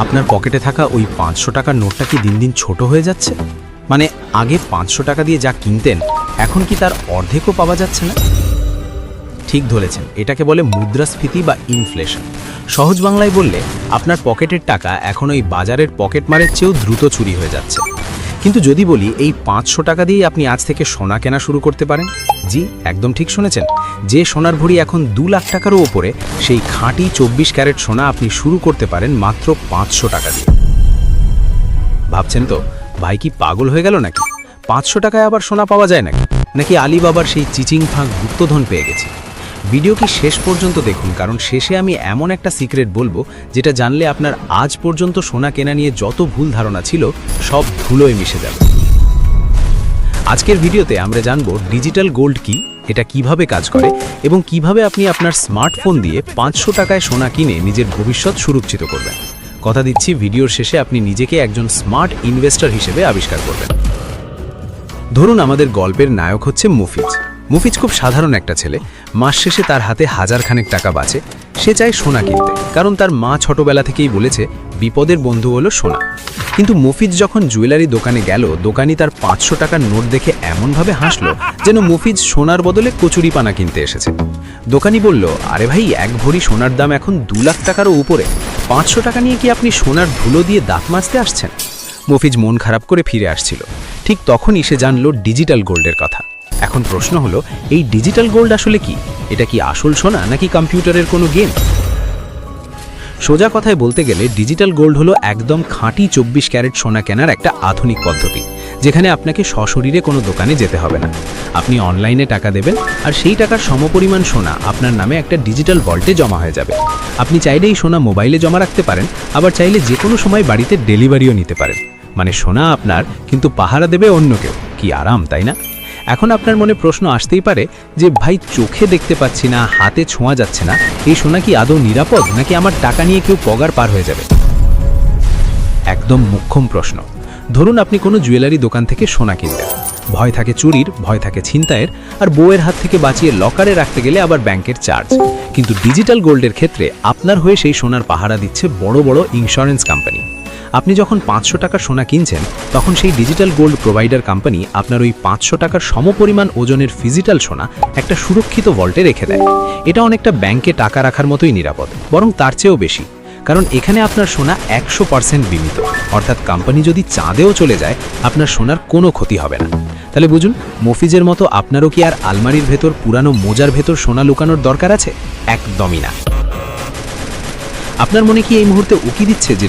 আপনার পকেটে থাকা ওই 500 টাকার নোটটা কি দিন দিন ছোট হয়ে যাচ্ছে? মানে আগে 500 টাকা দিয়ে যা কিনতেন এখন কি তার অর্ধেকও পাওয়া যাচ্ছে না? ঠিক ধরেছেন, এটাকে বলে মুদ্রাস্ফীতি বা ইনফ্লেশন। সহজ বাংলায় বললে আপনার পকেটের টাকা এখন ওই বাজারের পকেটমারের চেয়েও দ্রুত চুরি হয়ে যাচ্ছে। কিন্তু যদি বলি এই 500 টাকা দিয়েই আপনি আজ থেকে সোনা কেনা শুরু করতে পারেন, জি একদম ঠিক শুনেছেন, যে সোনার ভরি এখন 2 লাখ টাকারও ওপরে, সেই খাঁটি 24 ক্যারেট সোনা আপনি শুরু করতে পারেন মাত্র 500 টাকা দিয়ে। ভাবছেন তো ভাই কি পাগল হয়ে গেল নাকি? 500 টাকায় আবার সোনা পাওয়া যায় নাকি আলিবাবার সেই চিচিং ফাঁক গুপ্তধন পেয়ে গেছে? ভিডিওটি শেষ পর্যন্ত দেখুন, কারণ শেষে আমি এমন একটা সিক্রেট বলবো যেটা জানলে আপনার আজ পর্যন্ত সোনা কেনা নিয়ে যত ভুল ধারণা ছিল সব ধুলোয় মিশে যাবে। আজকের ভিডিওতে আমরা জানবো ডিজিটাল গোল্ড কি, এটা কিভাবে কাজ করে এবং কিভাবে আপনি আপনার স্মার্টফোন দিয়ে 500 টাকায় সোনা কিনে নিজের ভবিষ্যৎ সুরক্ষিত করবেন। কথা দিচ্ছি ভিডিওর শেষে আপনি নিজেকে একজন স্মার্ট ইনভেস্টর হিসেবে আবিষ্কার করবেন। ধরুন আমাদের গল্পের নায়ক হচ্ছে মুফিজ। মুফিজ খুব সাধারণ একটা ছেলে। মাস শেষে তার হাতে হাজারখানেক টাকা বাঁচে। সে চায় সোনা কিনতে, কারণ তার মা ছোটবেলা থেকেই বলেছে বিপদের বন্ধু হলো সোনা। কিন্তু মুফিজ যখন জুয়েলারি দোকানে গেল, দোকানি তার 500 টাকার নোট দেখে এমনভাবে হাসলো যেন মুফিজ সোনার বদলে কচুরি পানা কিনতে এসেছে। দোকানি বলল, আরে ভাই, এক ভরি সোনার দাম এখন 2 লাখ টাকারও উপরে, 500 টাকা নিয়ে কি আপনি সোনার ধুলো দিয়ে দাঁত মাজতে আসছেন? মুফিজ মন খারাপ করে ফিরে আসছিল। ঠিক তখনই সে জানল ডিজিটাল গোল্ডের কথা। এখন প্রশ্ন হলো, এই ডিজিটাল গোল্ড আসলে কি? এটা কি আসল সোনা নাকি কম্পিউটারের কোনো গেম? সোজা কথায় বলতে গেলে ডিজিটাল গোল্ড হলো একদম খাঁটি 24 ক্যারেট সোনা কেনার একটা আধুনিক পদ্ধতি, যেখানে আপনাকে সশরীরে কোনো দোকানে যেতে হবে না। আপনি অনলাইনে টাকা দেবেন আর সেই টাকার সমপরিমাণ সোনা আপনার নামে একটা ডিজিটাল ভল্টে জমা হয়ে যাবে। আপনি চাইলে এই সোনা মোবাইলে জমা রাখতে পারেন, আবার চাইলে যে কোনো সময় বাড়িতে ডেলিভারিও নিতে পারেন। মানে সোনা আপনার, কিন্তু পাহারা দেবে অন্য কেউ। কি আরাম, তাই না? এখন আপনার মনে প্রশ্ন আসতেই পারে যে ভাই, চোখে দেখতে পাচ্ছি না, হাতে ছোঁয়া যাচ্ছে না, এই সোনা কি আদৌ নিরাপদ নাকি আমার টাকা নিয়ে কেউ পগার পার হয়ে যাবে? একদম মোক্ষম প্রশ্ন। ধরুন আপনি কোনো জুয়েলারি দোকান থেকে সোনা কিনলেন। ভয় থাকে চুরির, ভয় থাকে ছিনতাইয়ের, আর বউয়ের হাত থেকে বাঁচিয়ে লকারে রাখতে গেলে আবার ব্যাংকের চার্জ। কিন্তু ডিজিটাল গোল্ডের ক্ষেত্রে আপনার হয়ে সেই সোনার পাহারা দিচ্ছে বড় বড় ইন্স্যুরেন্স কোম্পানি। আপনি যখন 500 টাকার সোনা কিনছেন, তখন সেই ডিজিটাল গোল্ড প্রোভাইডার কোম্পানি আপনার ওই 500 টাকার সমপরিমাণ ওজনের ফিজিক্যাল সোনা একটা সুরক্ষিত ভল্টে রেখে দেয়। এটা অনেকটা ব্যাংকে টাকা রাখার মতোই নিরাপদ, বরং তার চেয়েও বেশি। কারণ এখানে আপনার সোনা 100% বিমিত, অর্থাৎ কোম্পানি যদি চাঁদেও চলে যায় আপনার সোনার কোনো ক্ষতি হবে না। তাহলে বুঝুন, মফিজের মতো আপনারও কি আর আলমারির ভেতর পুরানো মোজার ভেতর সোনা লুকানোর দরকার আছে? একদমই না। আপনার মনে কি এই মুহূর্তে উকি দিচ্ছে যে